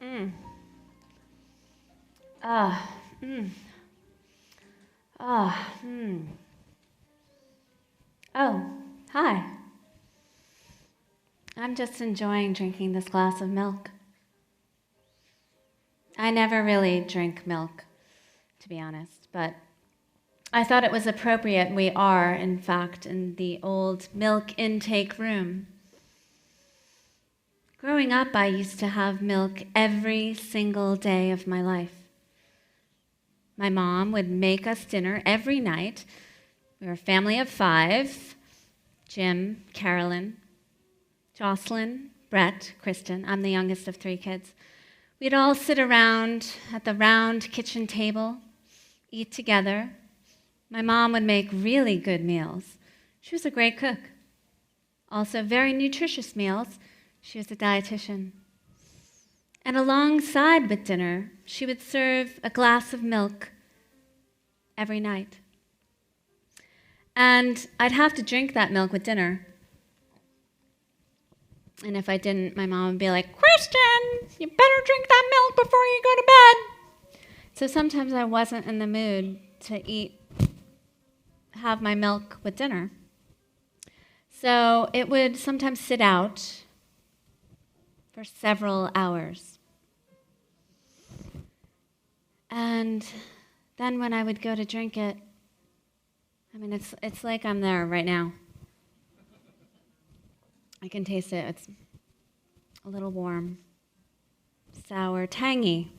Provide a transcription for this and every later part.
Mm. Ah. Mm. Ah. Mm. Oh, hi. I'm just enjoying drinking this glass of milk. I never really drink milk, to be honest, but I thought it was appropriate. We are, in fact, in the old milk intake room. Growing up, I used to have milk every single day of my life. My mom would make us dinner every night. We were a family of 5: Jim, Carolyn, Jocelyn, Brett, Kristin. I'm the youngest of 3 kids. We'd all sit around at the round kitchen table, eat together. My mom would make really good meals. She was a great cook. Also, very nutritious meals. She was a dietitian. And alongside with dinner, she would serve a glass of milk every night. And I'd have to drink that milk with dinner. And if I didn't, my mom would be like, "Kristin, you better drink that milk before you go to bed." So sometimes I wasn't in the mood to have my milk with dinner. So it would sometimes sit out for several hours. And then when I would go to drink it, it's like I'm there right now. I can taste it. It's a little warm, sour, tangy.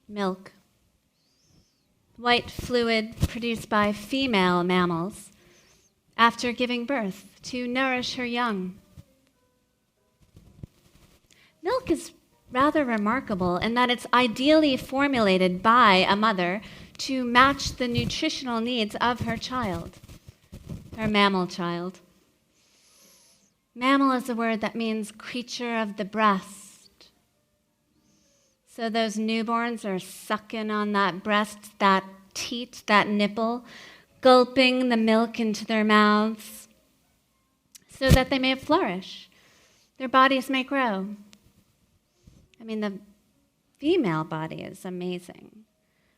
Milk. White fluid produced by female mammals after giving birth to nourish her young. Milk is rather remarkable in that it's ideally formulated by a mother to match the nutritional needs of her child, her mammal child. Mammal is a word that means creature of the breast. So those newborns are sucking on that breast, that teat, that nipple, gulping the milk into their mouths so that they may flourish, their bodies may grow. The female body is amazing.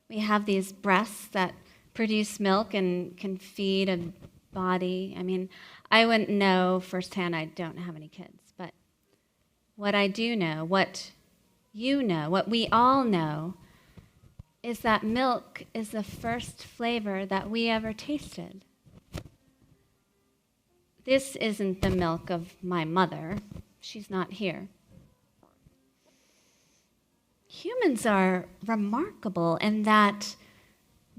We have these breasts that produce milk and can feed a body. I wouldn't know firsthand. I don't have any kids. But what I do know, what you know, what we all know, is that milk is the first flavor that we ever tasted. This isn't the milk of my mother. She's not here. Humans are remarkable in that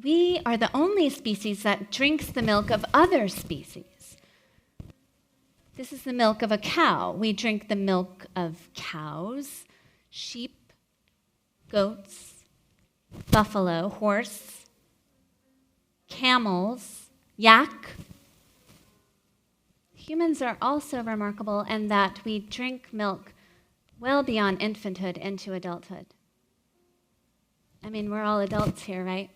we are the only species that drinks the milk of other species. This is the milk of a cow. We drink the milk of cows, sheep, goats, buffalo, horse, camels, yak. Humans are also remarkable in that we drink milk well beyond infanthood into adulthood. We're all adults here, right?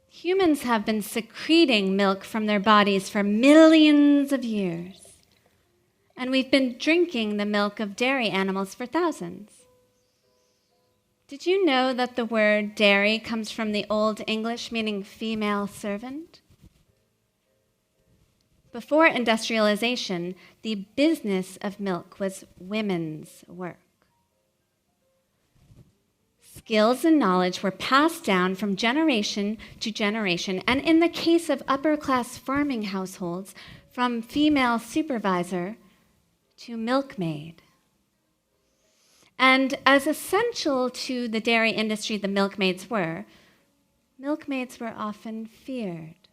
Humans have been secreting milk from their bodies for millions of years. And we've been drinking the milk of dairy animals for thousands. Did you know that the word dairy comes from the Old English meaning female servant? Before industrialization, the business of milk was women's work. Skills and knowledge were passed down from generation to generation, and in the case of upper-class farming households, from female supervisor to milkmaid. And as essential to the dairy industry the milkmaids were often feared.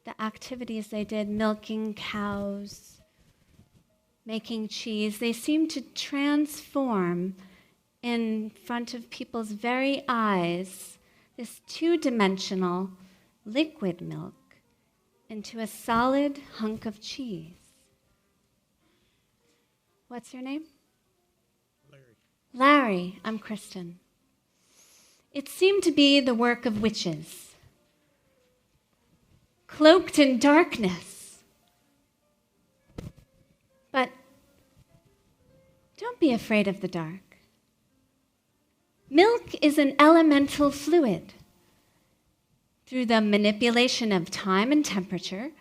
The activities they did, milking cows, making cheese, they seemed to transform in front of people's very eyes this 2-dimensional liquid milk into a solid hunk of cheese. What's your name? Larry. I'm Kristin. It seemed to be the work of witches, cloaked in darkness. Don't be afraid of the dark. Milk is an elemental fluid. Through the manipulation of time and temperature,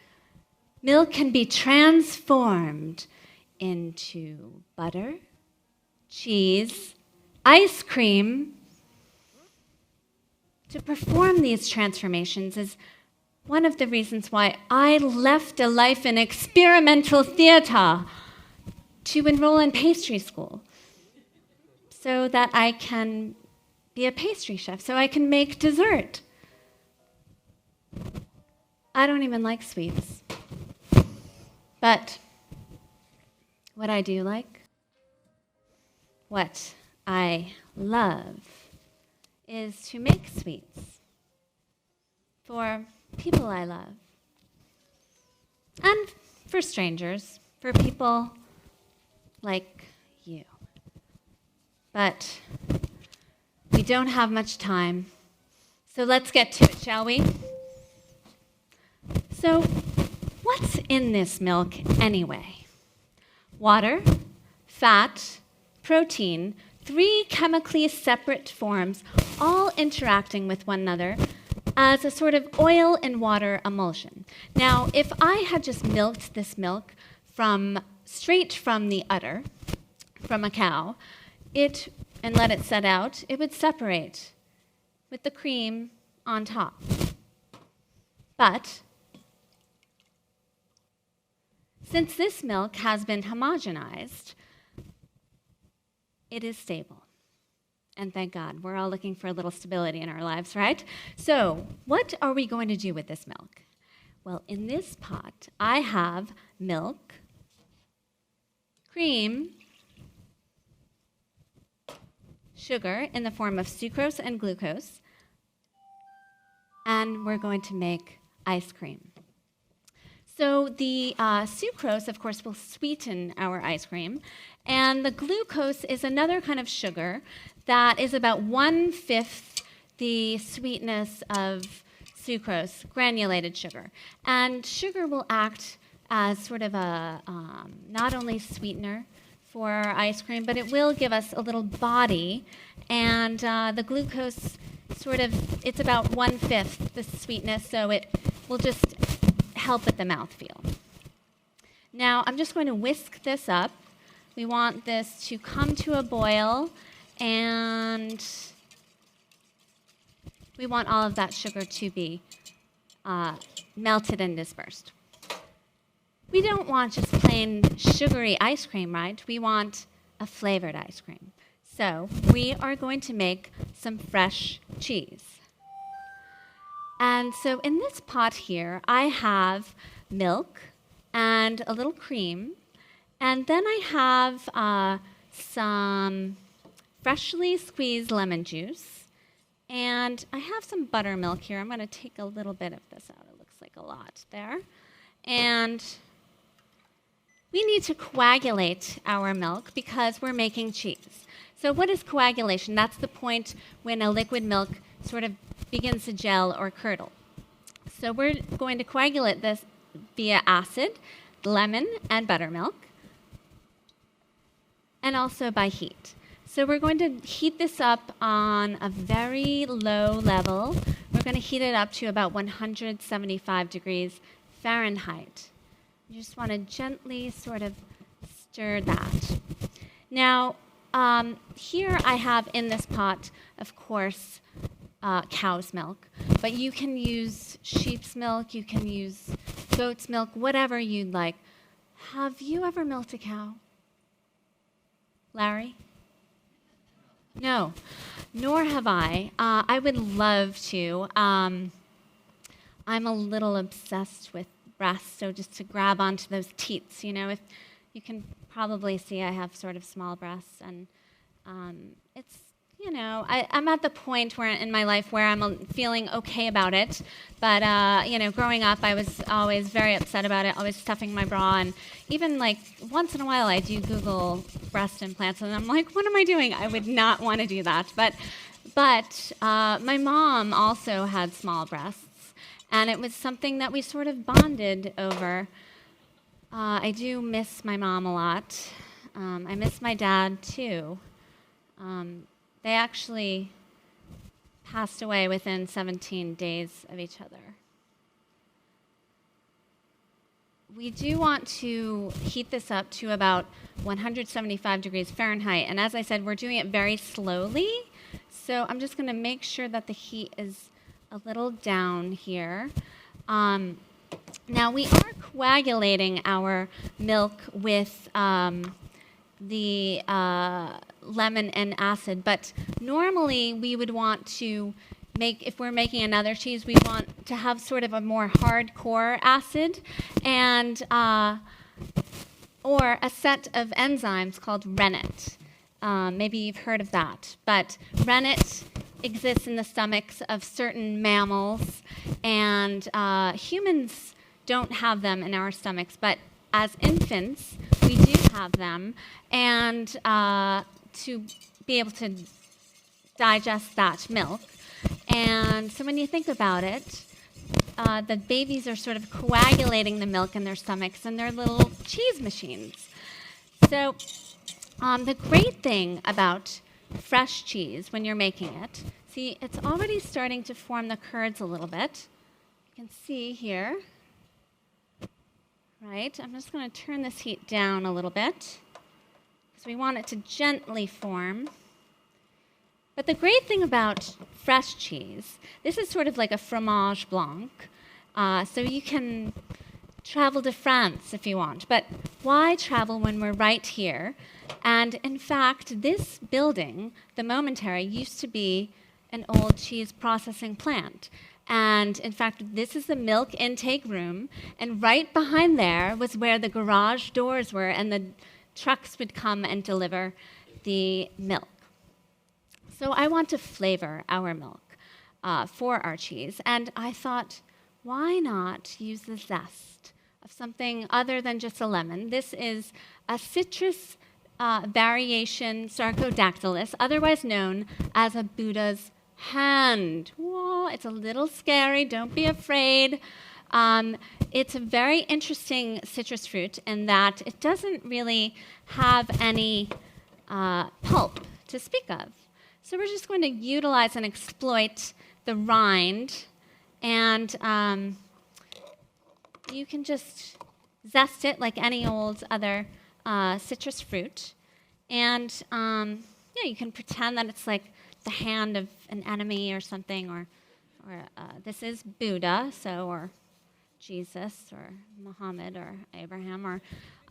milk can be transformed into butter, cheese, ice cream. To perform these transformations is one of the reasons why I left a life in experimental theater to enroll in pastry school, so that I can be a pastry chef, so I can make dessert. I don't even like sweets. But what I do like, what I love, is to make sweets for people I love. And for strangers, for people like you. But we don't have much time, so let's get to it, shall we? So, what's in this milk anyway? Water, fat, protein, 3 chemically separate forms, all interacting with one another as a sort of oil and water emulsion. Now, if I had just milked this milk straight from the udder, from a cow, and let it set out, it would separate with the cream on top. But since this milk has been homogenized, it is stable. And thank God, we're all looking for a little stability in our lives, right? So, what are we going to do with this milk? Well, in this pot, I have milk, cream, sugar in the form of sucrose and glucose, and we're going to make ice cream. So the sucrose, of course, will sweeten our ice cream, and the glucose is another kind of sugar that is about 1/5 the sweetness of sucrose, granulated sugar. And sugar will act as sort of a not only sweetener for our ice cream, but it will give us a little body, and the glucose it's about 1/5 the sweetness, so it will just help with the mouthfeel. Now, I'm just going to whisk this up. We want this to come to a boil, and we want all of that sugar to be melted and dispersed. We don't want just plain sugary ice cream, right? We want a flavored ice cream. So we are going to make some fresh cheese. And so in this pot here, I have milk and a little cream, and then I have some freshly squeezed lemon juice, and I have some buttermilk here. I'm going to take a little bit of this out. It looks like a lot there. And we need to coagulate our milk because we're making cheese. So what is coagulation? That's the point when a liquid milk sort of begins to gel or curdle. So we're going to coagulate this via acid, lemon, and buttermilk, and also by heat. So we're going to heat this up on a very low level. We're going to heat it up to about 175 degrees Fahrenheit. You just want to gently sort of stir that. Now, here I have in this pot, of course, cow's milk, but you can use sheep's milk, you can use goat's milk, whatever you'd like. Have you ever milked a cow? Larry? No, nor have I. I would love to. I'm a little obsessed with breasts, so just to grab onto those teats, if you can probably see I have sort of small breasts, and it's, I'm at the point where in my life where I'm feeling okay about it, but, growing up, I was always very upset about it, always stuffing my bra, and even, once in a while, I do Google breast implants, and I'm like, what am I doing? I would not want to do that, but my mom also had small breasts, and it was something that we sort of bonded over. I do miss my mom a lot. I miss my dad too. They actually passed away within 17 days of each other. We do want to heat this up to about 175 degrees Fahrenheit. And as I said, we're doing it very slowly. So I'm just going to make sure that the heat is a little down here. Now we are coagulating our milk with the lemon and acid, but normally we would want to if we're making another cheese, we want to have sort of a more hardcore acid and or a set of enzymes called rennet. Maybe you've heard of that, but rennet exists in the stomachs of certain mammals, and humans don't have them in our stomachs, but as infants, we do have them, and to be able to digest that milk. And so when you think about it, the babies are sort of coagulating the milk in their stomachs, and they're little cheese machines. So the great thing about fresh cheese when you're making it, see, it's already starting to form the curds a little bit. You can see here, right? I'm just going to turn this heat down a little bit because we want it to gently form. But the great thing about fresh cheese, this is sort of like a fromage blanc. So you can travel to France if you want. But why travel when we're right here? And in fact, this building, the Momentary, used to be an old cheese processing plant. And in fact, this is the milk intake room. And right behind there was where the garage doors were, and the trucks would come and deliver the milk. So I want to flavor our milk for our cheese. And I thought, why not use the zest of something other than just a lemon? This is a citrus variation Sarcodactylus, otherwise known as a Buddha's hand. Whoa, it's a little scary. Don't be afraid. It's a very interesting citrus fruit in that it doesn't really have any pulp to speak of. So we're just going to utilize and exploit the rind, and you can just zest it like any old other citrus fruit. And you can pretend that it's like the hand of an enemy or something, or this is Buddha, or Jesus, or Muhammad, or Abraham. Or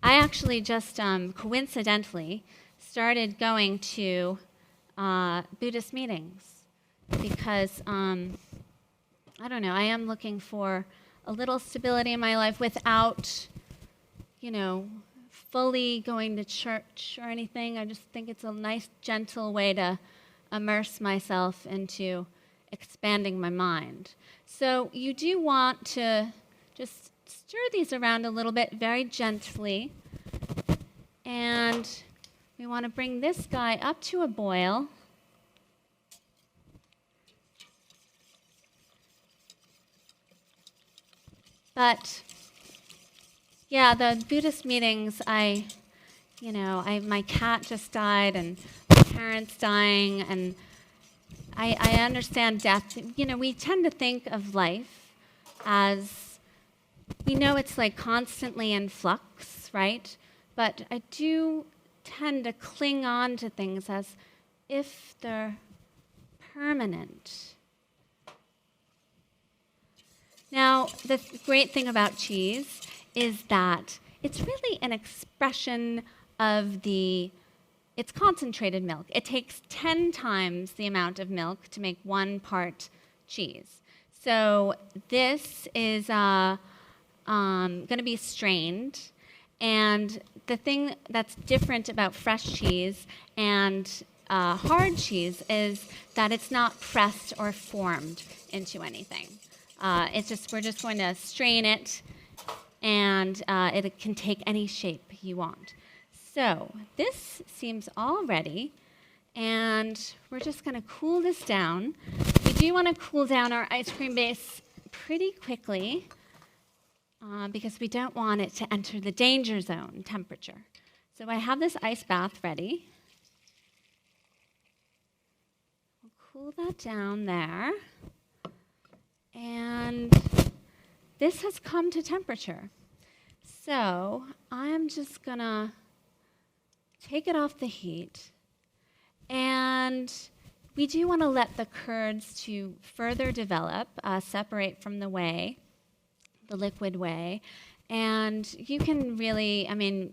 I actually just coincidentally started going to Buddhist meetings because, I don't know, I am looking for a little stability in my life without, fully going to church or anything. I just think it's a nice, gentle way to immerse myself into expanding my mind. So you do want to just stir these around a little bit very gently, and we want to bring this guy up to a boil. But yeah, the Buddhist meetings, my cat just died, and my parents dying, and I understand death. We tend to think of life as, we know it's like constantly in flux, right? But I do tend to cling on to things as if they're permanent. Now, the great thing about cheese is that it's really an expression of it's concentrated milk. It takes 10 times the amount of milk to make 1 part cheese. So this is going to be strained. And the thing that's different about fresh cheese and hard cheese is that it's not pressed or formed into anything. We're just going to strain it, and it can take any shape you want. So this seems all ready, and we're just going to cool this down. We do want to cool down our ice cream base pretty quickly because we don't want it to enter the danger zone temperature. So I have this ice bath ready. I'll cool that down there. And this has come to temperature. So I'm just going to take it off the heat. And we do want to let the curds to further develop, separate from the whey, the liquid whey. And you can really,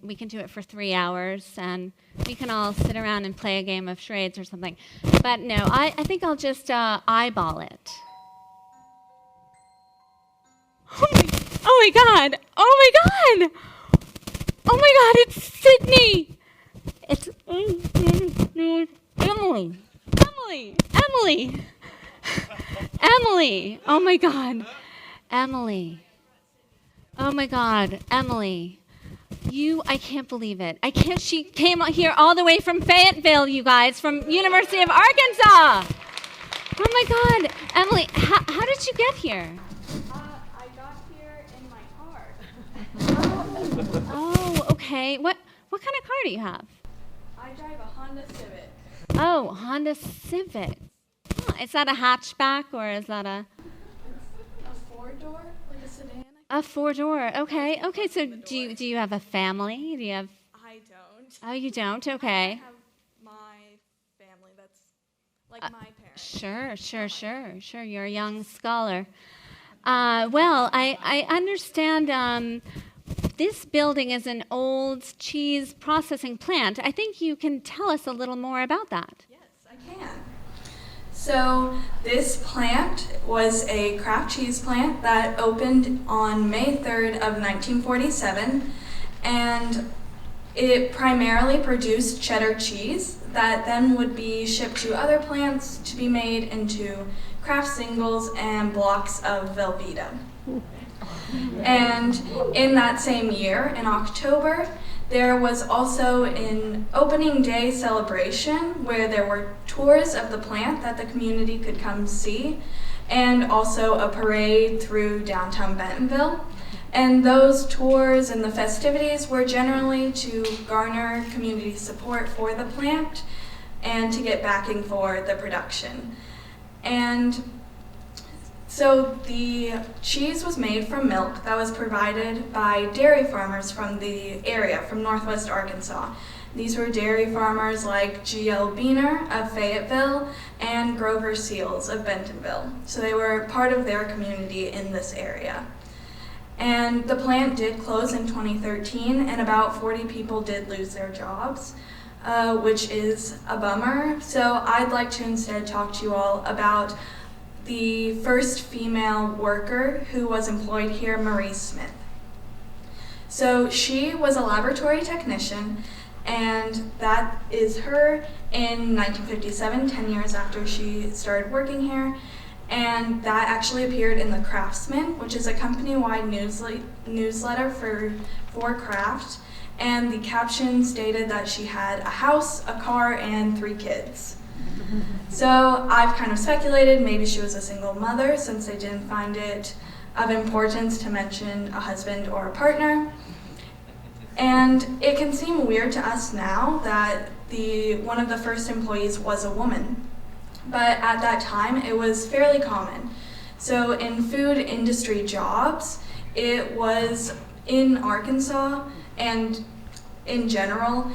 we can do it for 3 hours, and we can all sit around and play a game of charades or something. But no, I think I'll just eyeball it. Oh my God! Oh my God! Oh my God! It's Sydney! It's Emily! Emily! Oh my God! Emily! Oh my God, Emily. I can't believe it. She came here all the way from Fayetteville, you guys, from University of Arkansas. Oh my God, Emily, how did you get here? I got here in my car. Oh, okay. What kind of car do you have? I drive a Honda Civic. Oh, Honda Civic. Oh, is that a hatchback or is that a four-door, like a sedan? A 4-door. Okay. Okay. So do you have a family? Do you have? I don't. Oh, you don't. Okay. I have my family. That's like my parents. Sure. You're a young scholar. Well, I understand this building is an old cheese processing plant. I think you can tell us a little more about that. Yes, I can. So this plant was a craft cheese plant that opened on May 3rd of 1947, and it primarily produced cheddar cheese that then would be shipped to other plants to be made into craft singles and blocks of Velveeta. And in that same year, in October, there was also an opening day celebration where there were tours of the plant that the community could come see, and also a parade through downtown Bentonville. And those tours and the festivities were generally to garner community support for the plant and to get backing for the production. And so the cheese was made from milk that was provided by dairy farmers from the area, from Northwest Arkansas. These were dairy farmers like G.L. Beaner of Fayetteville and Grover Seals of Bentonville. So they were part of their community in this area. And the plant did close in 2013, and about 40 people did lose their jobs, which is a bummer. So I'd like to instead talk to you all about the first female worker who was employed here, Marie Smith. So she was a laboratory technician, and that is her in 1957, 10 years after she started working here. And that actually appeared in The Craftsman, which is a company-wide newsletter for craft. And the caption stated that she had a house, a car, and 3 kids. So I've kind of speculated maybe she was a single mother, since they didn't find it of importance to mention a husband or a partner. And it can seem weird to us now that one of the first employees was a woman. But at that time, it was fairly common. So in food industry jobs, it was in Arkansas and in general,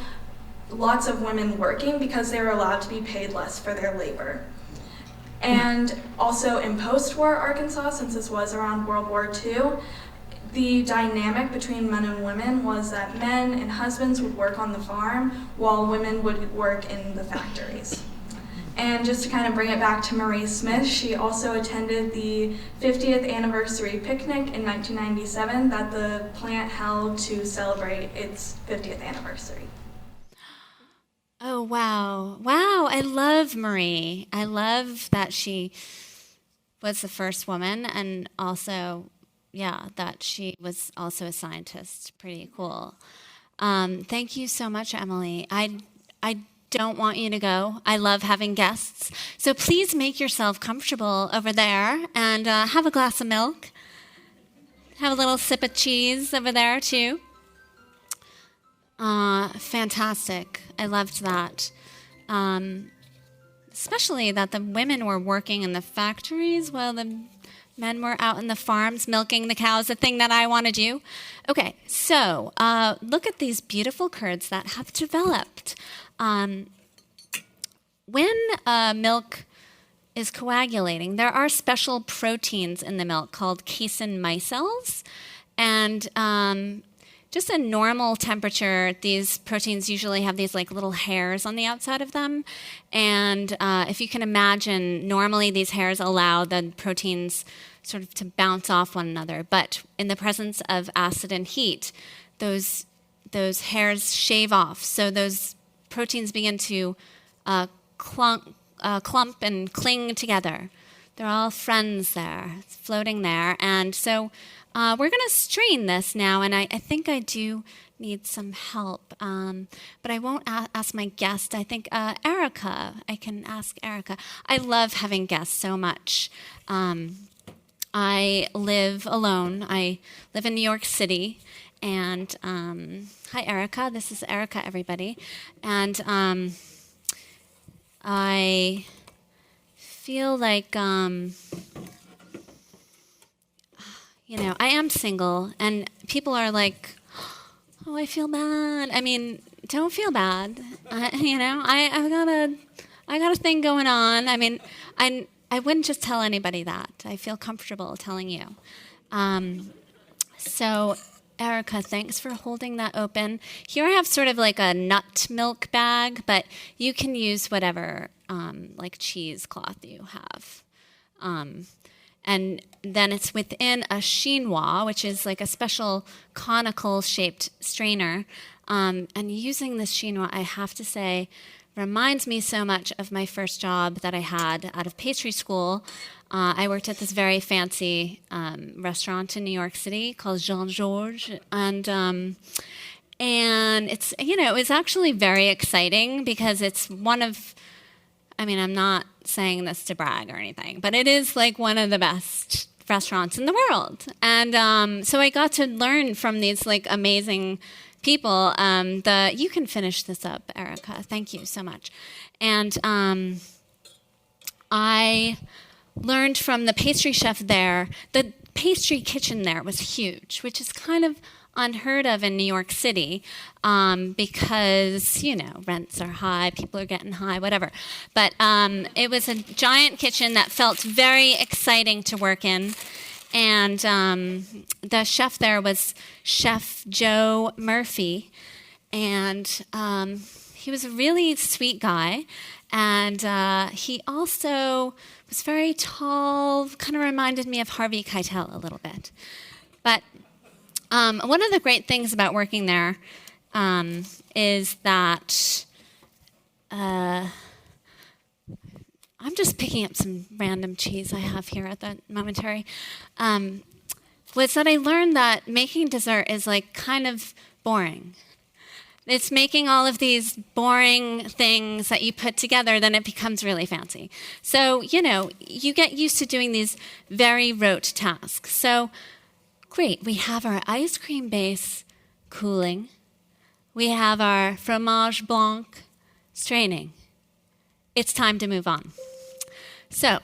lots of women working because they were allowed to be paid less for their labor. And also in post-war Arkansas, since this was around World War II, the dynamic between men and women was that men and husbands would work on the farm while women would work in the factories. And just to kind of bring it back to Marie Smith, she also attended the 50th anniversary picnic in 1997 that the plant held to celebrate its 50th anniversary. Oh, wow. Wow, I love Marie. I love that she was the first woman, and also, that she was also a scientist. Pretty cool. Thank you so much, Emily. I don't want you to go. I love having guests. So please make yourself comfortable over there and have a glass of milk. Have a little sip of cheese over there, too. Fantastic. I loved that. Especially that the women were working in the factories while the men were out in the farms milking the cows, the thing that I want to do. Okay, so look at these beautiful curds that have developed. When milk is coagulating, there are special proteins in the milk called casein micelles. And just at normal temperature, these proteins usually have these like little hairs on the outside of them. And if you can imagine, normally these hairs allow the proteins sort of to bounce off one another. But in the presence of acid and heat, those hairs shave off. So those proteins begin to clump and cling together. They're all friends there, floating there. And so we're going to strain this now, and I think I do need some help. But I won't ask my guest. I think Erica, I can ask Erica. I love having guests so much. I live alone. I live in New York City. And hi, Erica. This is Erica, everybody. And I feel like, I am single, and people are like, oh, I feel bad. I mean, don't feel bad. I got a thing going on. I mean, I wouldn't just tell anybody that. I feel comfortable telling you. So, Erica, thanks for holding that open. Here I have sort of like a nut milk bag, but you can use whatever like cheesecloth you have. And then it's within a chinois, which is like a special conical-shaped strainer. And using this chinois, I have to say, reminds me so much of my first job that I had out of pastry school. I worked at this very fancy restaurant in New York City called Jean-Georges, and it's it was actually very exciting because it's one of, I mean, I'm not saying this to brag or anything, but it is like one of the best restaurants in the world, and so I got to learn from these like amazing people. You can finish this up, Erica. Thank you so much. And I learned from the pastry chef there. The pastry kitchen there was huge, which is kind of unheard of in New York City because, rents are high, people are getting high, whatever. But it was a giant kitchen that felt very exciting to work in. And the chef there was Chef Joe Murphy, and he was a really sweet guy, and he also was very tall, kind of reminded me of Harvey Keitel a little bit. But one of the great things about working there is that I'm just picking up some random cheese I have here at the Momentary, was that I learned that making dessert is like kind of boring. It's making all of these boring things that you put together, then it becomes really fancy. So, you get used to doing these very rote tasks. So, great, we have our ice cream base cooling. We have our fromage blanc straining. It's time to move on. So,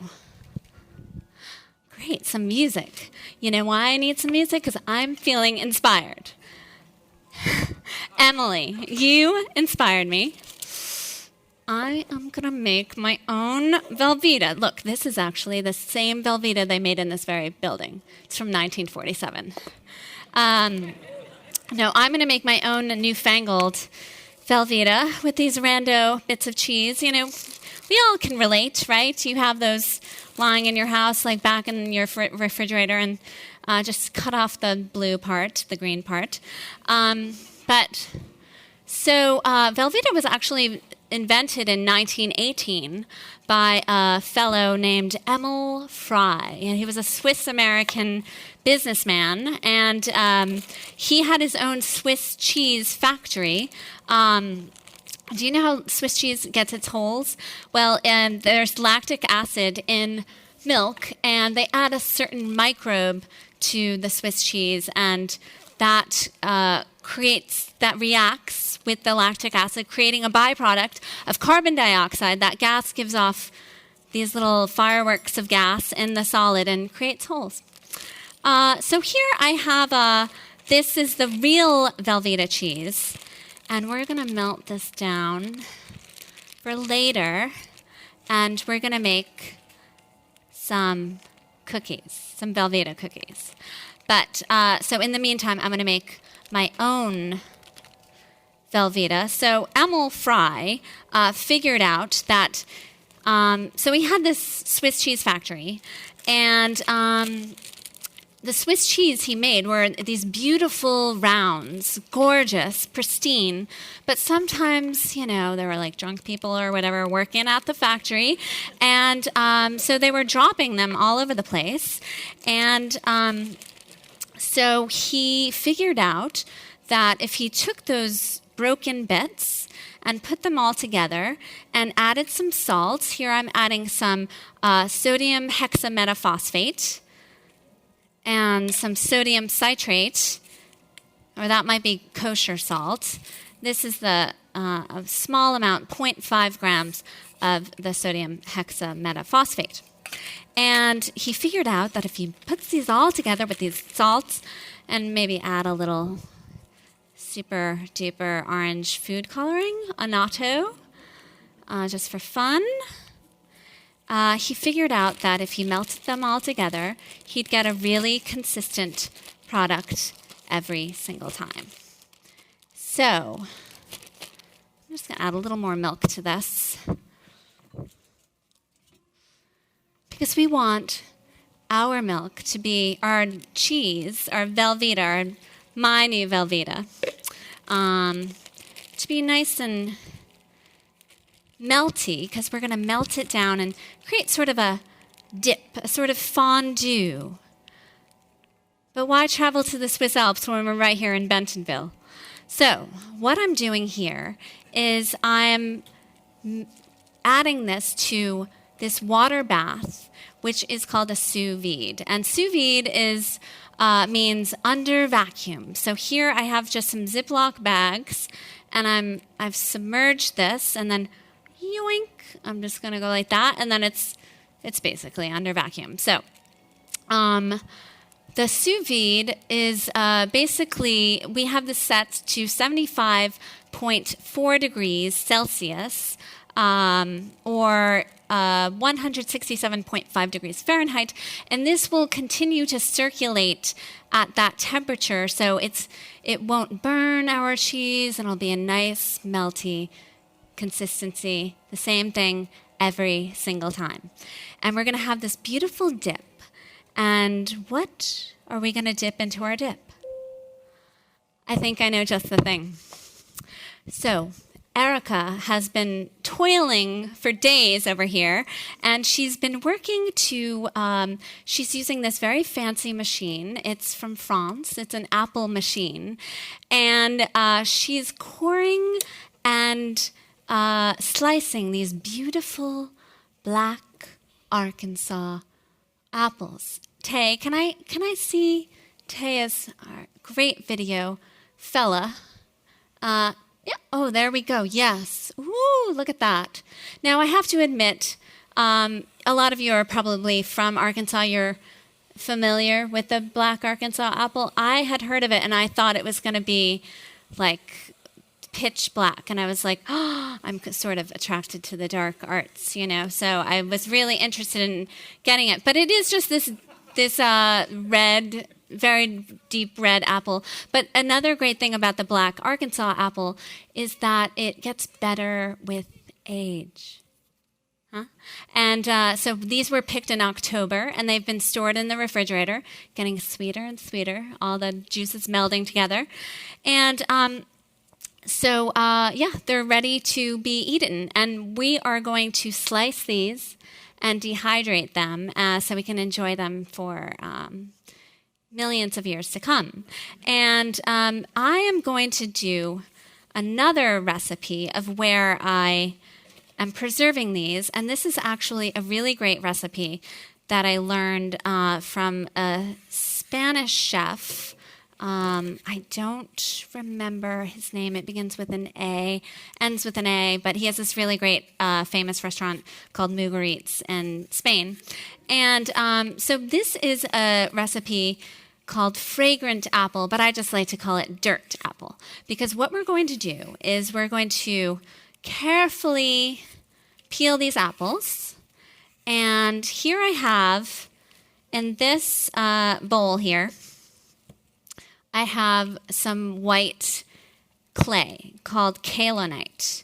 great, some music. You know why I need some music? Because I'm feeling inspired. Emily, you inspired me. I am going to make my own Velveeta. Look, this is actually the same Velveeta they made in this very building. It's from 1947. No, I'm going to make my own newfangled Velveeta with these rando bits of cheese. We all can relate, right? You have those lying in your house, like back in your refrigerator, and just cut off the blue part, the green part. Velveeta was actually invented in 1918 by a fellow named Emil Fry. And he was a Swiss-American businessman, and he had his own Swiss cheese factory. Do you know how Swiss cheese gets its holes? Well, there's lactic acid in milk, and they add a certain microbe to the Swiss cheese, and that reacts with the lactic acid, creating a byproduct of carbon dioxide. That gas gives off these little fireworks of gas in the solid and creates holes. So here I have this is the real Velveeta cheese, and we're going to melt this down for later, and we're going to make some cookies, some Velveeta cookies. But so in the meantime, I'm going to make my own Velveeta. So Emil Fry figured out that, so he had this Swiss cheese factory, and the Swiss cheese he made were these beautiful rounds, gorgeous, pristine, but sometimes, there were like drunk people or whatever working at the factory, and so they were dropping them all over the place, and so he figured out that if he took those broken bits and put them all together and added some salt, here I'm adding some sodium hexametaphosphate, and some sodium citrate, or that might be kosher salt. This is a small amount, 0.5 grams of the sodium hexametaphosphate. And he figured out that if he puts these all together with these salts and maybe add a little super duper orange food coloring, annatto, just for fun, he figured out that if he melted them all together, he'd get a really consistent product every single time. So I'm just going to add a little more milk to this, because we want our milk to be, our cheese, our Velveeta, my new Velveeta, to be nice and melty, because we're going to melt it down and create sort of a dip, a sort of fondue. But why travel to the Swiss Alps when we're right here in Bentonville? So what I'm doing here is I'm adding this to this water bath, which is called a sous vide. And sous vide means under vacuum. So here I have just some Ziploc bags, and I've submerged this, and then yoink, I'm just going to go like that, and then it's basically under vacuum. So the sous vide is basically, we have this set to 75.4 degrees Celsius, or 167.5 degrees Fahrenheit, and this will continue to circulate at that temperature, so it won't burn our cheese, and it'll be a nice, melty consistency, the same thing every single time. And we're going to have this beautiful dip. And what are we going to dip into our dip? I think I know just the thing. So Erica has been toiling for days over here, and she's been working to, she's using this very fancy machine. It's from France. It's an Apple machine. And she's coring and slicing these beautiful black Arkansas apples. Tay, can I see Tay is our great video fella? Yeah. Oh, there we go. Yes. Ooh, look at that. Now I have to admit, a lot of you are probably from Arkansas. You're familiar with the black Arkansas apple. I had heard of it, and I thought it was going to be like pitch black, and I was like, oh, I'm sort of attracted to the dark arts, so I was really interested in getting it. But it is just this red, very deep red apple. But another great thing about the black Arkansas apple is that it gets better with age. And so these were picked in October, and they've been stored in the refrigerator, getting sweeter and sweeter, all the juices melding together. And so, they're ready to be eaten. And we are going to slice these and dehydrate them so we can enjoy them for millions of years to come. And I am going to do another recipe of where I am preserving these. And this is actually a really great recipe that I learned from a Spanish chef I don't remember his name. It begins with an A, ends with an A, but he has this really great famous restaurant called Mugaritz in Spain. And so this is a recipe called fragrant apple, but I just like to call it dirt apple, because what we're going to do is we're going to carefully peel these apples. And here I have, in this bowl here, I have some white clay called kaolinite.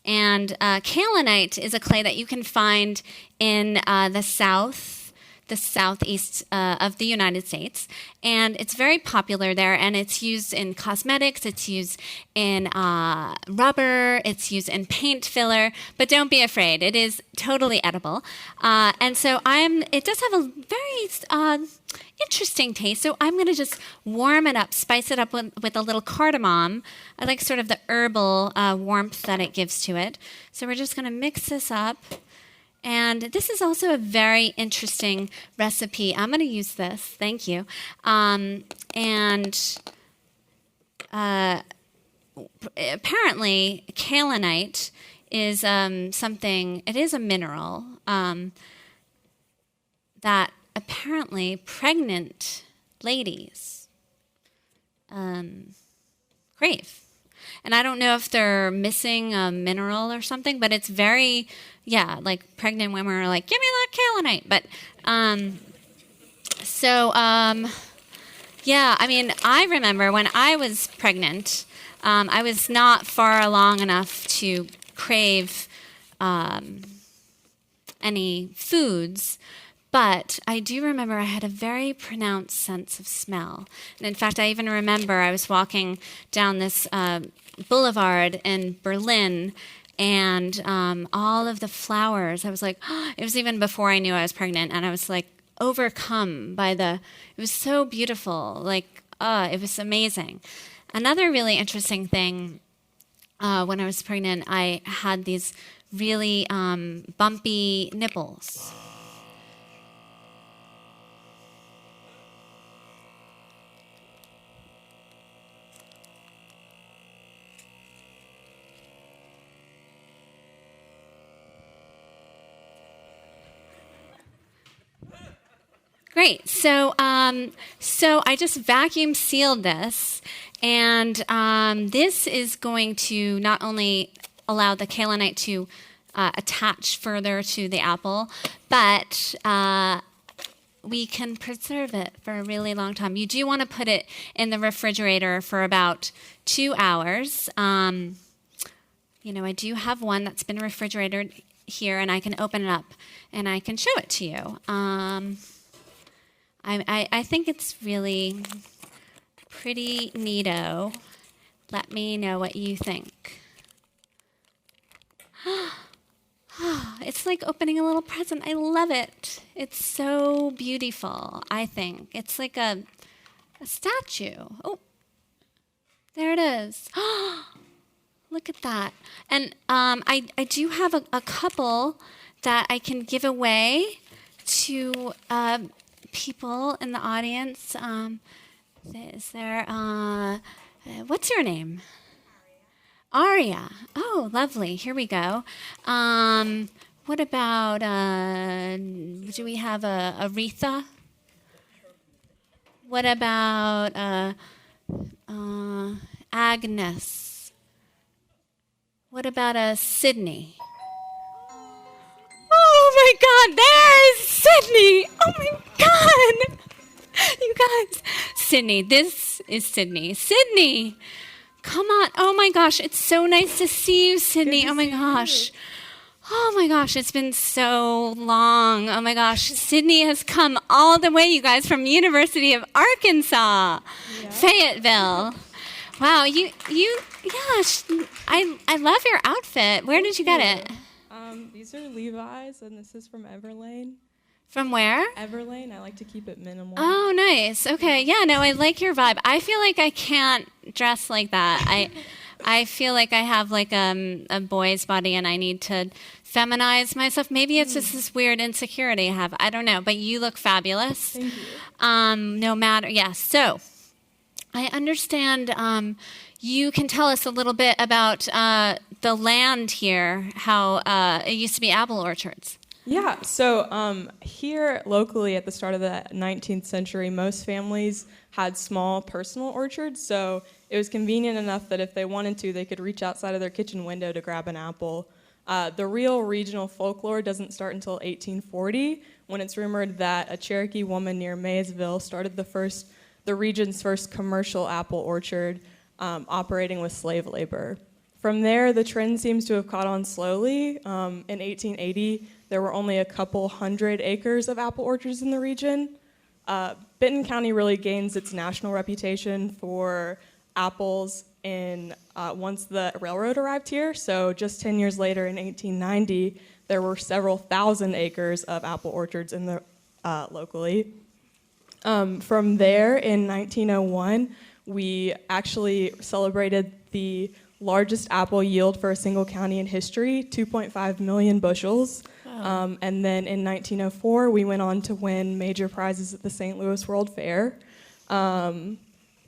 And kaolinite is a clay that you can find in the southeast of the United States. And it's very popular there, and it's used in cosmetics, it's used in rubber, it's used in paint filler, but don't be afraid, it is totally edible. And so it does have a very interesting taste, so I'm going to just warm it up, spice it up with a little cardamom. I like sort of the herbal warmth that it gives to it. So we're just going to mix this up. And this is also a very interesting recipe. I'm going to use this. Thank you. Apparently, kaolinite is something, it is a mineral that apparently pregnant ladies crave. And I don't know if they're missing a mineral or something, but it's very, like pregnant women are like, give me that kaolinite. But, I mean, I remember when I was pregnant, I was not far along enough to crave any foods. But I do remember I had a very pronounced sense of smell. And in fact, I even remember I was walking down this boulevard in Berlin, and all of the flowers, I was like, it was even before I knew I was pregnant, and I was like overcome by it was so beautiful, like, it was amazing. Another really interesting thing, when I was pregnant, I had these really bumpy nipples. Great. So I just vacuum sealed this, and this is going to not only allow the kaolinite to attach further to the apple, but we can preserve it for a really long time. You do want to put it in the refrigerator for about 2 hours. I do have one that's been refrigerated here, and I can open it up and I can show it to you. I think it's really pretty neato. Let me know what you think. It's like opening a little present. I love it. It's so beautiful, I think. It's like a statue. Oh, there it is. Look at that. And I do have a couple that I can give away to people in the audience. Is there, what's your name? Aria. Oh, lovely. Here we go. What about, do we have a Aretha? What about Agnes? What about a Sydney? Oh my God, there's Sydney! Oh my God! You guys, Sydney, this is Sydney. Sydney! Come on. Oh my gosh, it's so nice to see you, Sydney. Oh my gosh. Oh my gosh, it's been so long. Oh my gosh, Sydney has come all the way, you guys, from University of Arkansas, Fayetteville. Wow, gosh, I love your outfit. Where did you get it? These are Levi's, and this is from Everlane. From where? Everlane. I like to keep it minimal. Oh, nice. Okay. Yeah, no, I like your vibe. I feel like I can't dress like that. I feel like I have like a boy's body and I need to feminize myself. Maybe it's just this weird insecurity I have. I don't know. But you look fabulous. Thank you. No matter. Yeah. So I understand you can tell us a little bit about the land here, how it used to be apple orchards. Yeah, so here locally at the start of the 19th century, most families had small personal orchards, so it was convenient enough that if they wanted to, they could reach outside of their kitchen window to grab an apple. The real regional folklore doesn't start until 1840, when it's rumored that a Cherokee woman near Maysville started the region's first commercial apple orchard, operating with slave labor. From there, the trend seems to have caught on slowly. In 1880, there were only a couple hundred acres of apple orchards in the region. Benton County really gains its national reputation for apples once the railroad arrived here. So just 10 years later, in 1890, there were several thousand acres of apple orchards in the locally. From there, in 1901, we actually celebrated the largest apple yield for a single county in history, 2.5 million bushels. Wow. And then in 1904, we went on to win major prizes at the St. Louis World Fair. And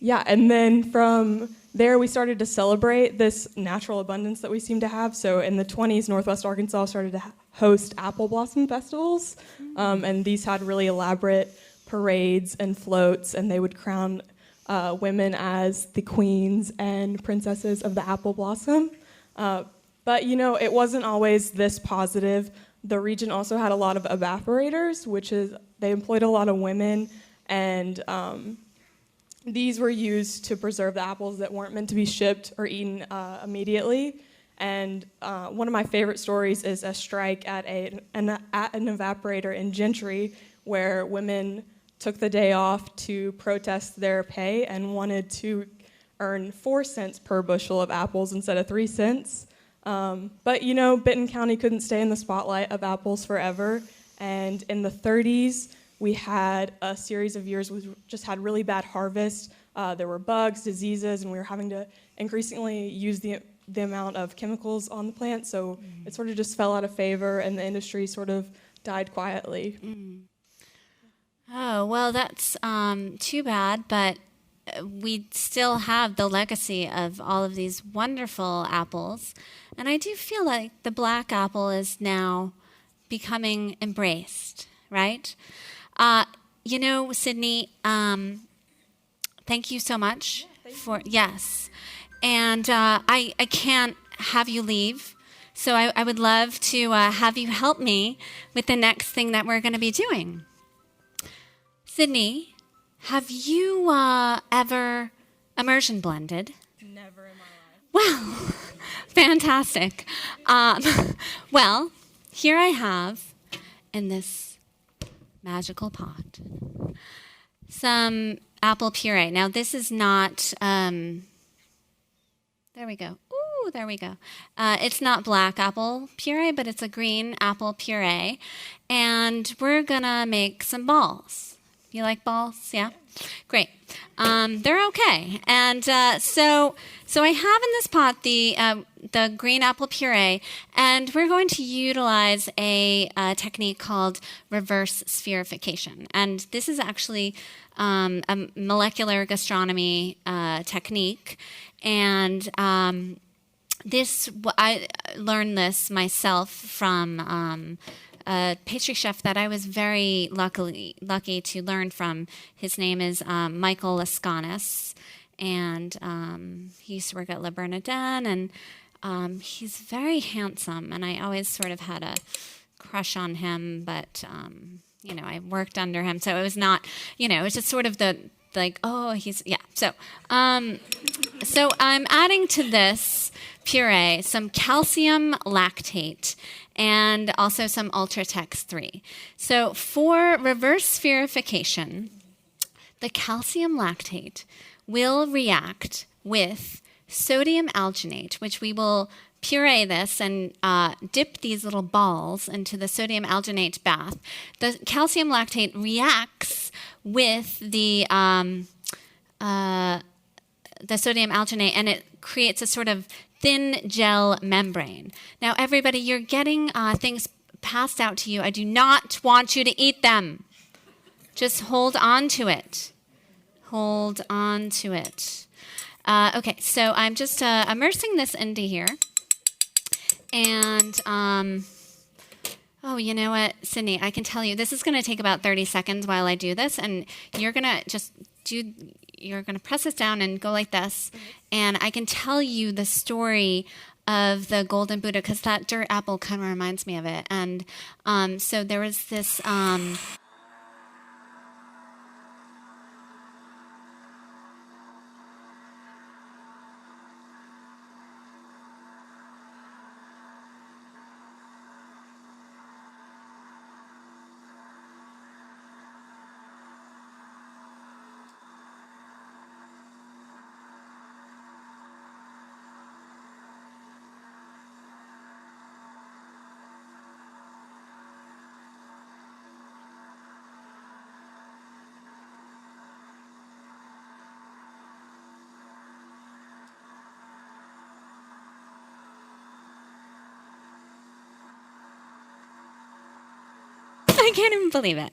then from there, we started to celebrate this natural abundance that we seem to have. So in the 20s, Northwest Arkansas started to host apple blossom festivals. And these had really elaborate parades and floats, and they would crown women as the queens and princesses of the apple blossom. But, it wasn't always this positive. The region also had a lot of evaporators, they employed a lot of women, and these were used to preserve the apples that weren't meant to be shipped or eaten immediately. And one of my favorite stories is a strike at an evaporator in Gentry, where women took the day off to protest their pay and wanted to earn 4 cents per bushel of apples instead of 3 cents. But Benton County couldn't stay in the spotlight of apples forever. And in the 30s, we had a series of years we just had really bad harvest. There were bugs, diseases, and we were having to increasingly use the amount of chemicals on the plant. So it sort of just fell out of favor, and the industry sort of died quietly. Oh, well, that's too bad, but we still have the legacy of all of these wonderful apples. And I do feel like the black apple is now becoming embraced, right? Sydney, thank you so much yes. And I can't have you leave, so I would love to have you help me with the next thing that we're going to be doing. Sydney, have you ever immersion blended? Never in my life. Well, fantastic. Well, here I have in this magical pot some apple puree. Now, this is not, there we go. Ooh, there we go. It's not black apple puree, but it's a green apple puree. And we're going to make some balls. You like balls? Yeah? Great. They're okay. And so I have in this pot the green apple puree, and we're going to utilize a technique called reverse spherification. And this is actually a molecular gastronomy technique. And I learned this myself from a pastry chef that I was very lucky to learn from. His name is Michael Lascanis, and he used to work at Le Bernardin, and he's very handsome, and I always sort of had a crush on him, but I worked under him, so it was not, it was just sort of So I'm adding to this puree some calcium lactate and also some Ultratex 3. So for reverse spherification, the calcium lactate will react with sodium alginate, which we will puree this and dip these little balls into the sodium alginate bath. The calcium lactate reacts with the sodium alginate, and it creates a sort of thin gel membrane. Now, everybody, you're getting things passed out to you. I do not want you to eat them. Just hold on to it. hold on to it. Okay, so I'm just immersing this into here. And, oh, you know what, Sydney, I can tell you, this is going to take about 30 seconds while I do this, and you're going to press this down and go like this, and I can tell you the story of the golden Buddha, because that dirt apple kind of reminds me of it. And so there was this... I can't even believe it.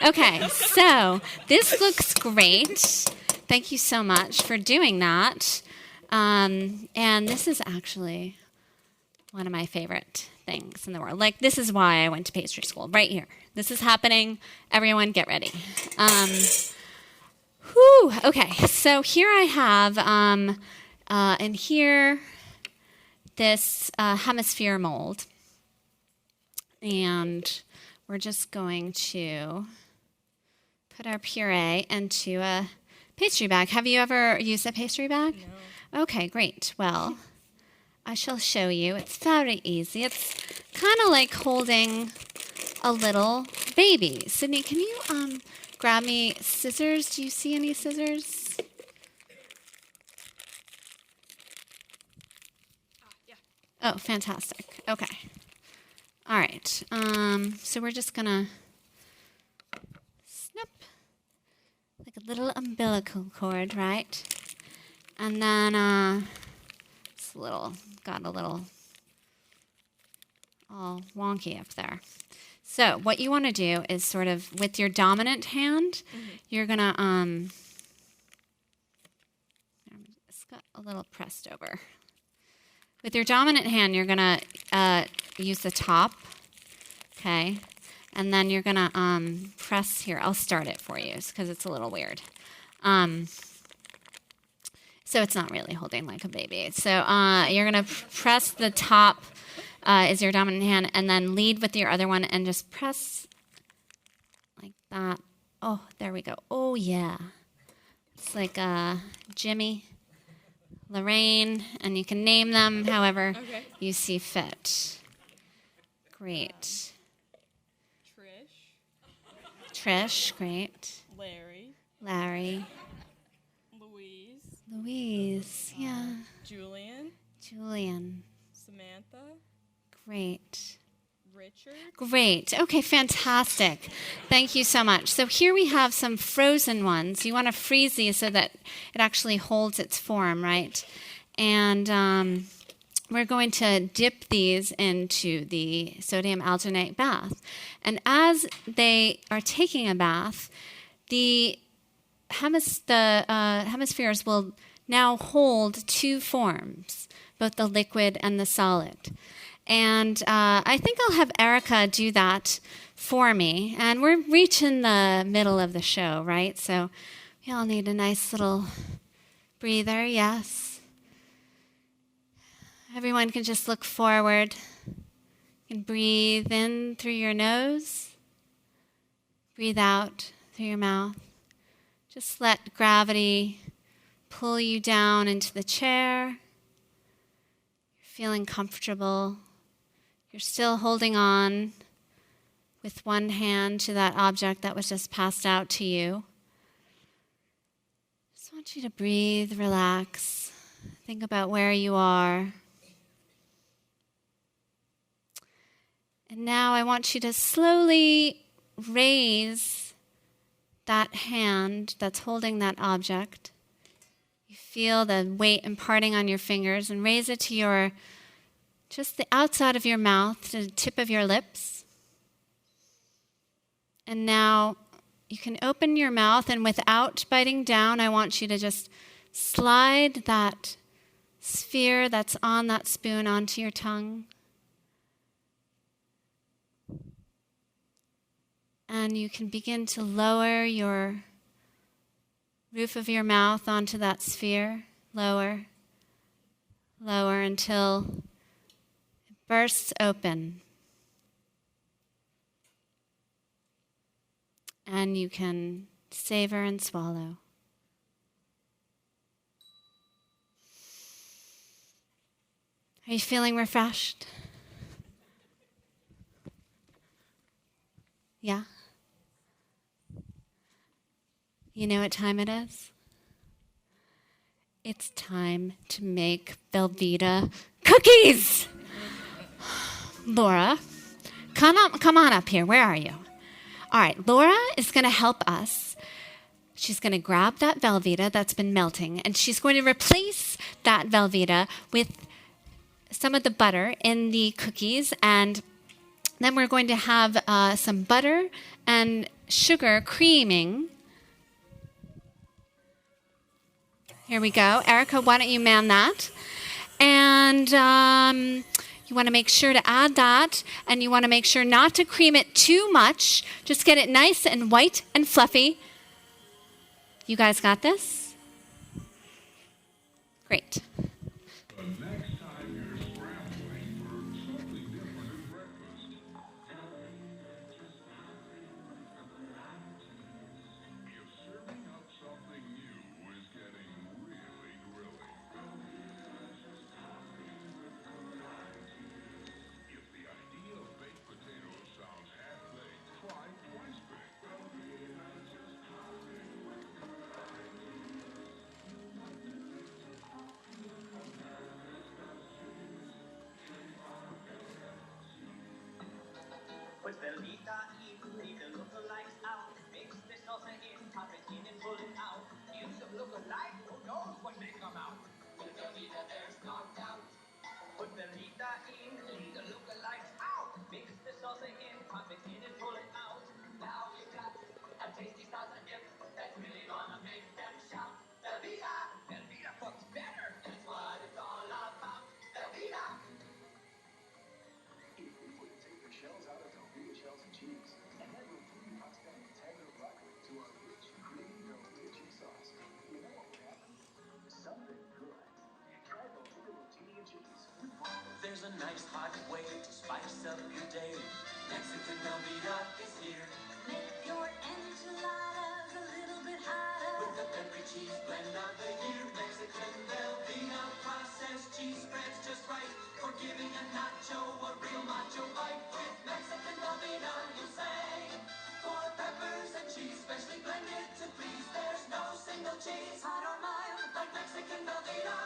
Okay, so this looks great. Thank you so much for doing that. And this is actually one of my favorite things in the world. Like, this is why I went to pastry school, right here. This is happening. Everyone get ready. Okay, so here I have, and here, this hemisphere mold. And we're just going to put our puree into a pastry bag. Have you ever used a pastry bag? No. Okay, great. Well, I shall show you. It's very easy. It's kind of like holding a little baby. Sydney, can you grab me scissors? Do you see any scissors? Yeah. Oh, fantastic. Okay. All right, so we're just gonna snip like a little umbilical cord, right? And then it's got a little all wonky up there. So what you want to do is sort of with your dominant hand, you're gonna it's got a little pressed over. With your dominant hand, you're gonna use the top, okay? And then you're gonna press here. I'll start it for you because it's a little weird. So it's not really holding like a baby. So you're gonna press the top is your dominant hand, and then lead with your other one and just press like that. Oh, there we go. Oh yeah, it's like Jimmy, Lorraine, and you can name them however you see fit. Great. Trish, great. Larry. Louise, yeah. Julian. Samantha. Great. Richard. Great. Okay, fantastic. Thank you so much. So here we have some frozen ones. You want to freeze these so that it actually holds its form, right? And we're going to dip these into the sodium alginate bath. And as they are taking a bath, the hemispheres will now hold two forms, both the liquid and the solid. And I think I'll have Erica do that for me. And we're reaching the middle of the show, right? So we all need a nice little breather, yes. Everyone can just look forward. You can breathe in through your nose. Breathe out through your mouth. Just let gravity pull you down into the chair. You're feeling comfortable. You're still holding on with one hand to that object that was just passed out to you. Just want you to breathe, relax. Think about where you are. And now I want you to slowly raise that hand that's holding that object. You feel the weight imparting on your fingers, and raise it to just the outside of your mouth, to the tip of your lips. And now you can open your mouth, and without biting down, I want you to just slide that sphere that's on that spoon onto your tongue. And you can begin to lower your roof of your mouth onto that sphere. Lower, lower until it bursts open. And you can savor and swallow. Are you feeling refreshed? Yeah? You know what time it is? It's time to make Velveeta cookies! Laura, come on up here. Where are you? All right, Laura is going to help us. She's going to grab that Velveeta that's been melting, and she's going to replace that Velveeta with some of the butter in the cookies, and then we're going to have some butter and sugar creaming. Here we go. Erica, why don't you man that? And you want to make sure to add that, and you want to make sure not to cream it too much. Just get it nice and white and fluffy. You guys got this? Great. Put Velveeta in, leave the lookalikes out. Mix the salsa in, pop it in and pull it out. Use some lookalike, who knows what may come out. With Velveeta, there's no doubt. Put Velveeta in, leave the lookalikes out. Mix the salsa in, pop it in and pull it out. Now you got a tasty salsa dip that's really gonna make them shout. Velveeta, Velveeta cooks better. That's what it's all about. Velveeta. Take the shells out of Velveeta shells and cheese, and add rotini pasta and tango broccoli to our rich, creamy Velveeta cheese sauce. You know what will happen? Something good. Try Velveeta rotini and cheese. There's a nice hot way to spice up your day. Mexican Velveeta is here. Make your enchiladas a little bit hotter. With the peppery cheese blend of the year. Mexican Velveeta processed cheese spreads just right for giving a nacho a real macho bite. With Mexican Velveeta, you'll say, for peppers and cheese, specially blended to please. There's no single cheese, hot or mild, like Mexican Velveeta.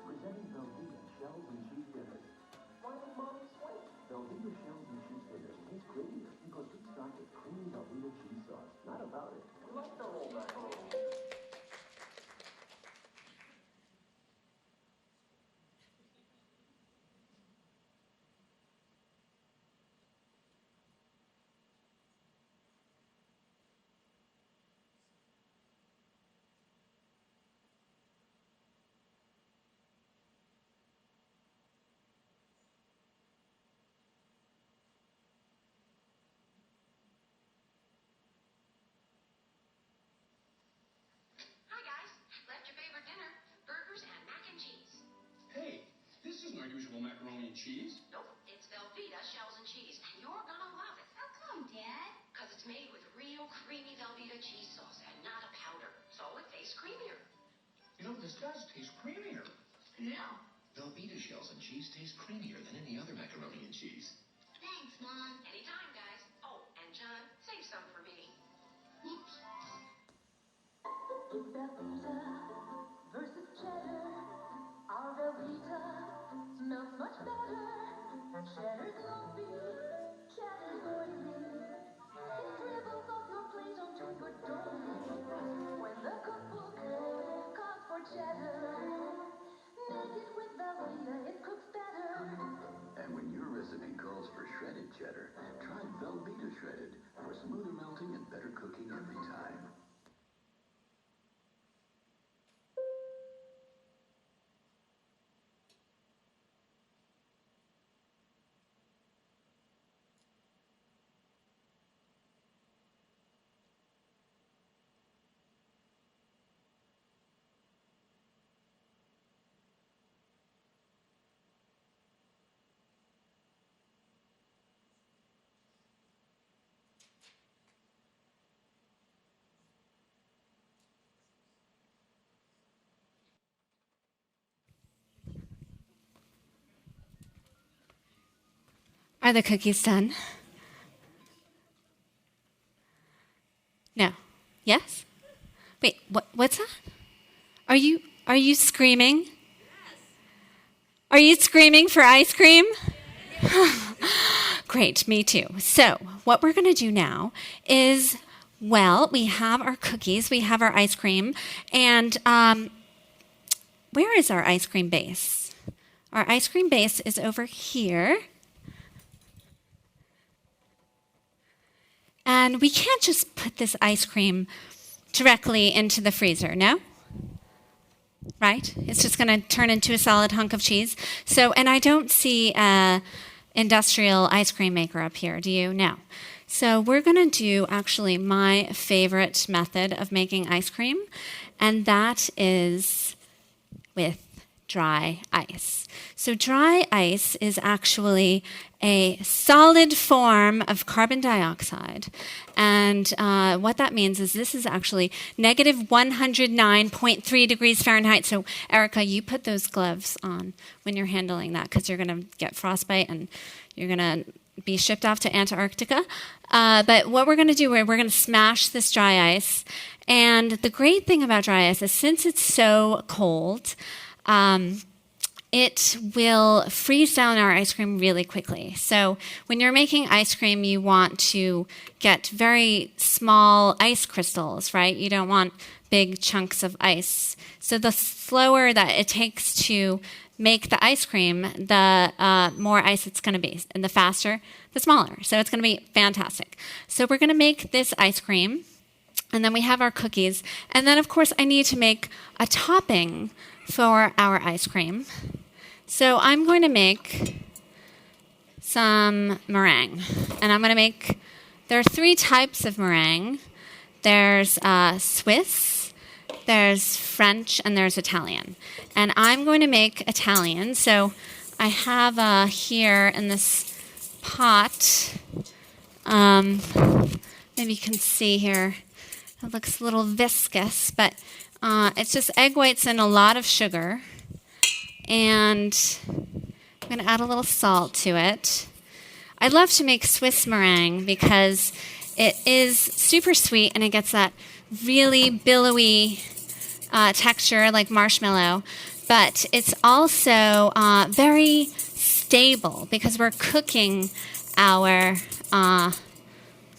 Presenting Velveeta shells and cheese dinners. Why don't Mom explain? Velveeta shells and cheese dinners taste creamier because we start with creamy Velveeta cheese sauce. Not about it. We like the roll macaroni. Hi guys, left your favorite dinner, burgers and mac and cheese. Hey, this isn't our usual macaroni and cheese. Nope, it's Velveeta shells and cheese, and you're gonna love it. How come, Dad? Because it's made with real creamy Velveeta cheese sauce and not a powder, so it tastes creamier. You know, this does taste creamier. Yeah. Velveeta shells and cheese taste creamier than any other macaroni and cheese. Thanks, Mom. Anytime, guys. Oh, and John, save some for me. Oops. It's Velveeta versus cheddar. Our Velveeta smells much better. Cheddar's lumpy, cheddar's oily. It dribbles off your plate onto your dough. When the cookbook calls for cheddar, make it with Velveeta, it cooks better. And when your recipe calls for shredded cheddar, melting and better cooking every time. Are the cookies done? No. Yes? Wait, what's that? Are you screaming? Yes. Are you screaming for ice cream? Great, me too. So, what we're going to do now is, well, we have our cookies, we have our ice cream, and where is our ice cream base? Our ice cream base is over here. And we can't just put this ice cream directly into the freezer, no? Right? It's just going to turn into a solid hunk of cheese. So, and I don't see an industrial ice cream maker up here, do you? No. So we're going to do actually my favorite method of making ice cream, and that is with dry ice. So dry ice is actually a solid form of carbon dioxide. And what that means is this is actually negative 109.3 degrees Fahrenheit. So Erica, you put those gloves on when you're handling that because you're going to get frostbite and you're going to be shipped off to Antarctica. But what we're going to do, we're going to smash this dry ice. And the great thing about dry ice is since it's so cold, it will freeze down our ice cream really quickly. So when you're making ice cream, you want to get very small ice crystals, right? You don't want big chunks of ice. So the slower that it takes to make the ice cream, the more ice it's going to be. And the faster, the smaller. So it's going to be fantastic. So we're going to make this ice cream. And then we have our cookies. And then, of course, I need to make a topping for our ice cream. So I'm going to make some meringue. And I'm going to make, there are 3 types of meringue. There's Swiss, there's French, and there's Italian. And I'm going to make Italian. So I have here in this pot, maybe you can see here, it looks a little viscous, but it's just egg whites and a lot of sugar. And I'm going to add a little salt to it. I love to make Swiss meringue because it is super sweet and it gets that really billowy texture like marshmallow. But it's also very stable because we're cooking our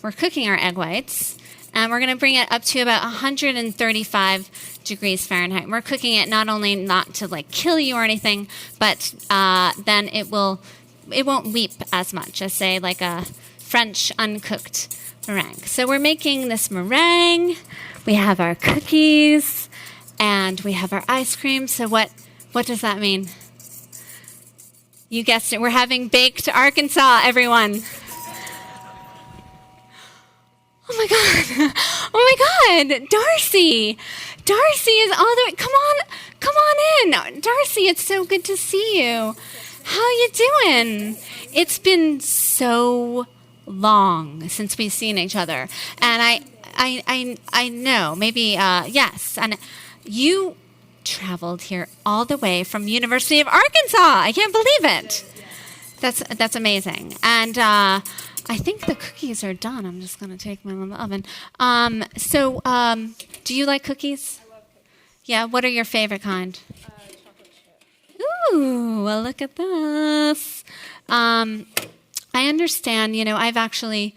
egg whites. And we're going to bring it up to about 135 degrees Fahrenheit. We're cooking it not only not to like kill you or anything, but then it won't weep as much as say like a French uncooked meringue. So we're making this meringue. We have our cookies and we have our ice cream. So what does that mean? You guessed it. We're having baked Arkansas, everyone. Oh my God. Oh my God. Darci. Darci is all the way. Come on in. Darci, it's so good to see you. How you doing? It's been so long since we've seen each other. And I know, maybe, yes. And you traveled here all the way from University of Arkansas. I can't believe it. That's amazing. And I think the cookies are done. I'm just going to take them out of the oven. Do you like cookies? I love cookies. Yeah, what are your favorite kind? Chocolate chip. Ooh, well, look at this. I understand, I've actually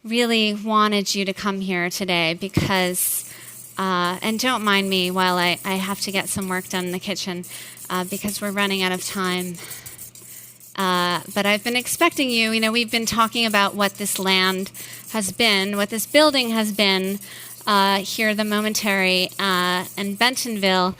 really wanted you to come here today because, and don't mind me while I have to get some work done in the kitchen because we're running out of time. But I've been expecting you. You know, we've been talking about what this land has been, what this building has been here at the Momentary in Bentonville.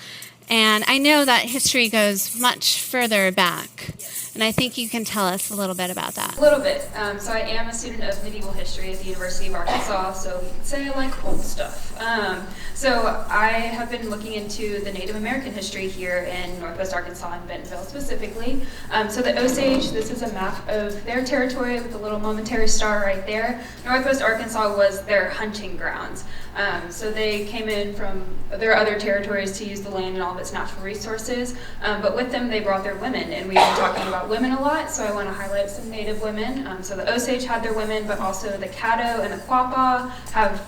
And I know that history goes much further back. And I think you can tell us a little bit about that. A little bit. So I am a student of medieval history at the University of Arkansas, so you could say I like old stuff. So I have been looking into the Native American history here in Northwest Arkansas and Bentonville specifically. So the Osage, this is a map of their territory with the little Momentary star right there. Northwest Arkansas was their hunting grounds. So they came in from their other territories to use the land and all of its natural resources, but with them they brought their women, and we've been talking about women a lot, so I want to highlight some Native women. So the Osage had their women, but also the Caddo and the Quapaw have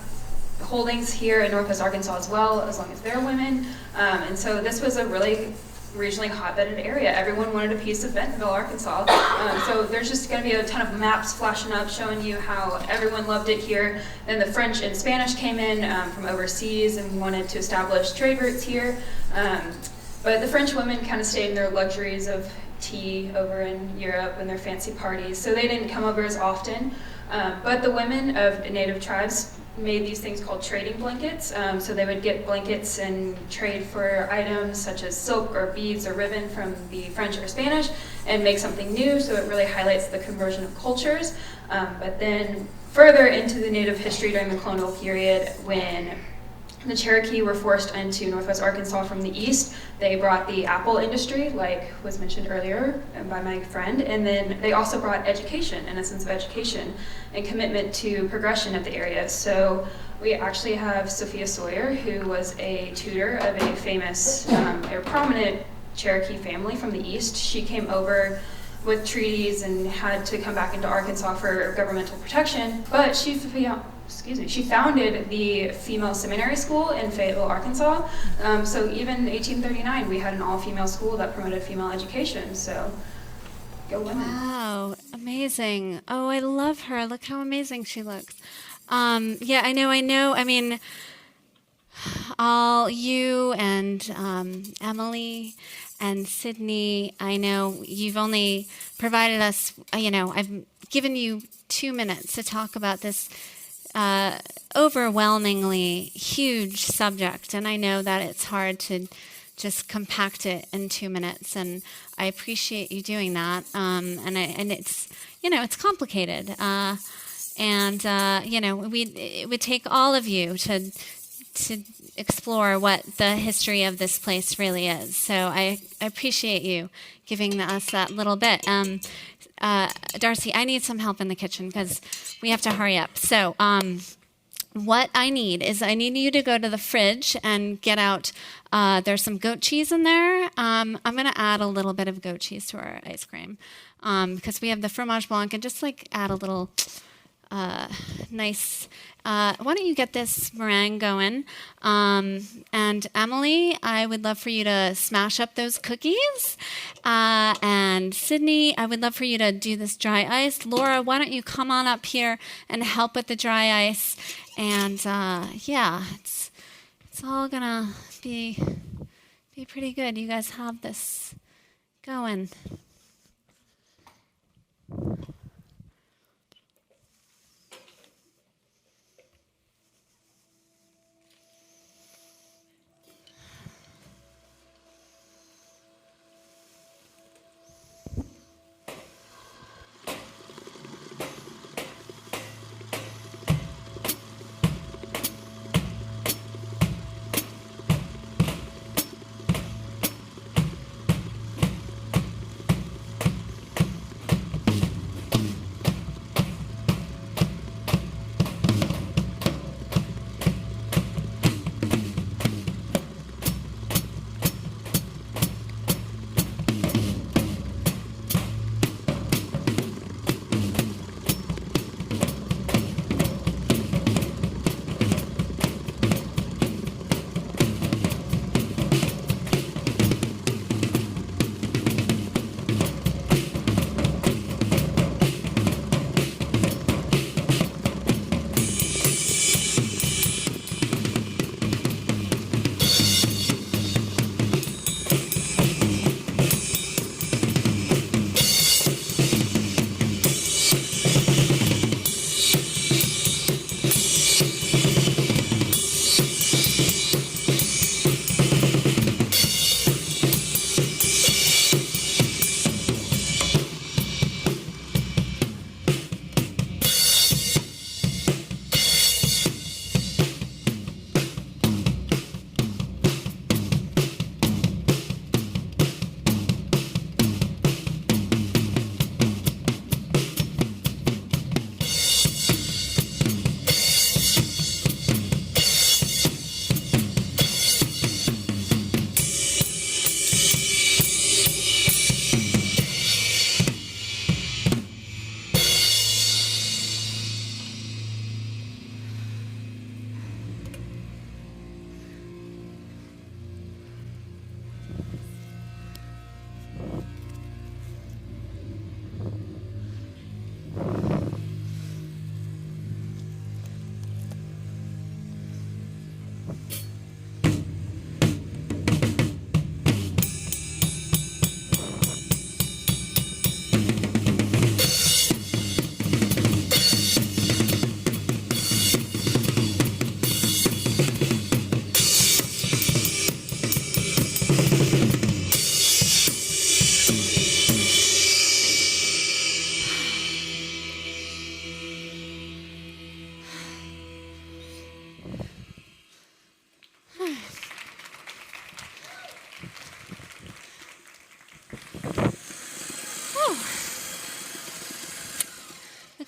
holdings here in Northwest Arkansas as well, as long as they're women. And so this was a really regionally hotbedded area. Everyone wanted a piece of Bentonville, Arkansas. So there's just going to be a ton of maps flashing up showing you how everyone loved it here. Then the French and Spanish came in from overseas and wanted to establish trade routes here. But the French women kind of stayed in their luxuries of tea over in Europe and their fancy parties, so they didn't come over as often. But the women of native tribes made these things called trading blankets. So they would get blankets and trade for items such as silk or beads or ribbon from the French or Spanish and make something new, so it really highlights the conversion of cultures. But then further into the Native history during the colonial period, when the Cherokee were forced into Northwest Arkansas from the east, they brought the apple industry, like was mentioned earlier by my friend, and then they also brought education, and a sense of education and commitment to progression of the area. So we actually have Sophia Sawyer, who was a tutor of a famous or prominent Cherokee family from the east. She came over with treaties and had to come back into Arkansas for governmental protection, but she founded the female seminary school in Fayetteville, Arkansas. So even in 1839, we had an all-female school that promoted female education. So go women. Wow, amazing. Oh, I love her. Look how amazing she looks. Yeah, I know. I mean, all you and Emily and Sydney, I know you've only provided us, I've given you 2 minutes to talk about this overwhelmingly huge subject, and I know that it's hard to just compact it in 2 minutes, and I appreciate you doing that. And it's it's complicated, it would take all of you to explore what the history of this place really is. So I appreciate you giving us that little bit. Darci, I need some help in the kitchen because we have to hurry up. So what I need you to go to the fridge and get out, there's some goat cheese in there. I'm going to add a little bit of goat cheese to our ice cream because we have the fromage blanc, and just add a little nice, why don't you get this meringue going? And Emily, I would love for you to smash up those cookies. And Sydney, I would love for you to do this dry ice. Laura, why don't you come on up here and help with the dry ice? And it's all gonna be pretty good. You guys have this going.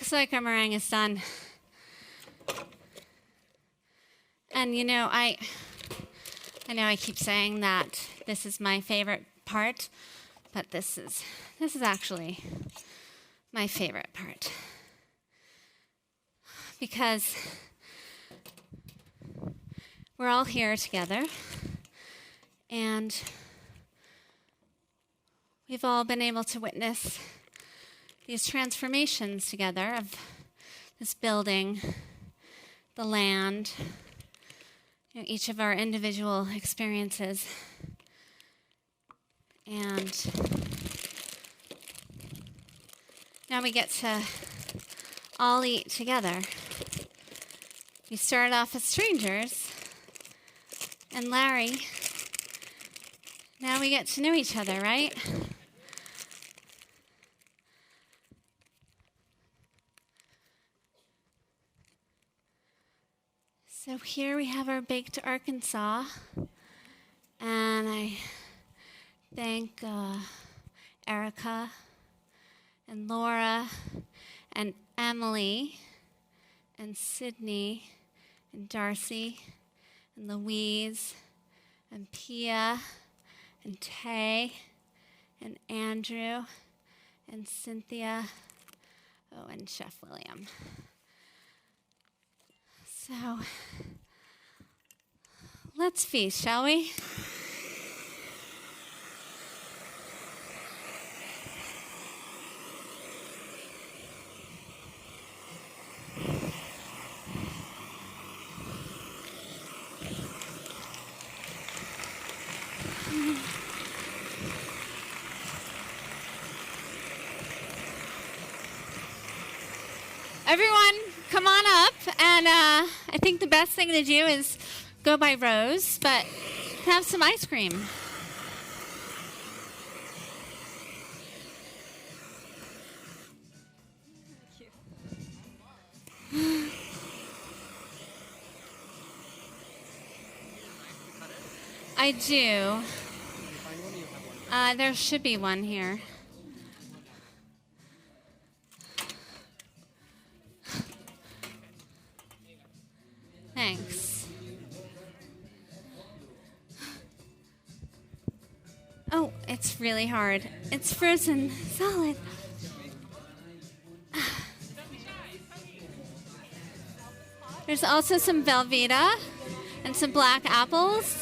Looks like our meringue is done. And you know, I know I keep saying that this is my favorite part, but this is actually my favorite part. Because we're all here together, and we've all been able to witness these transformations together of this building, the land, you know, each of our individual experiences. And now we get to all eat together. We started off as strangers, and Larry, now we get to know each other, right? So here we have our baked Arkansas, and I thank Erica and Laura and Emily and Sydney and Darci and Louise and Pia and Tay and Andrew and Cynthia, and Chef William. So, let's feast, shall we? Everyone, come on up, and I think the best thing to do is go by rows, but have some ice cream. I do. There should be one here. Thanks. Oh, it's really hard. It's frozen solid. There's also some Velveeta and some black apples.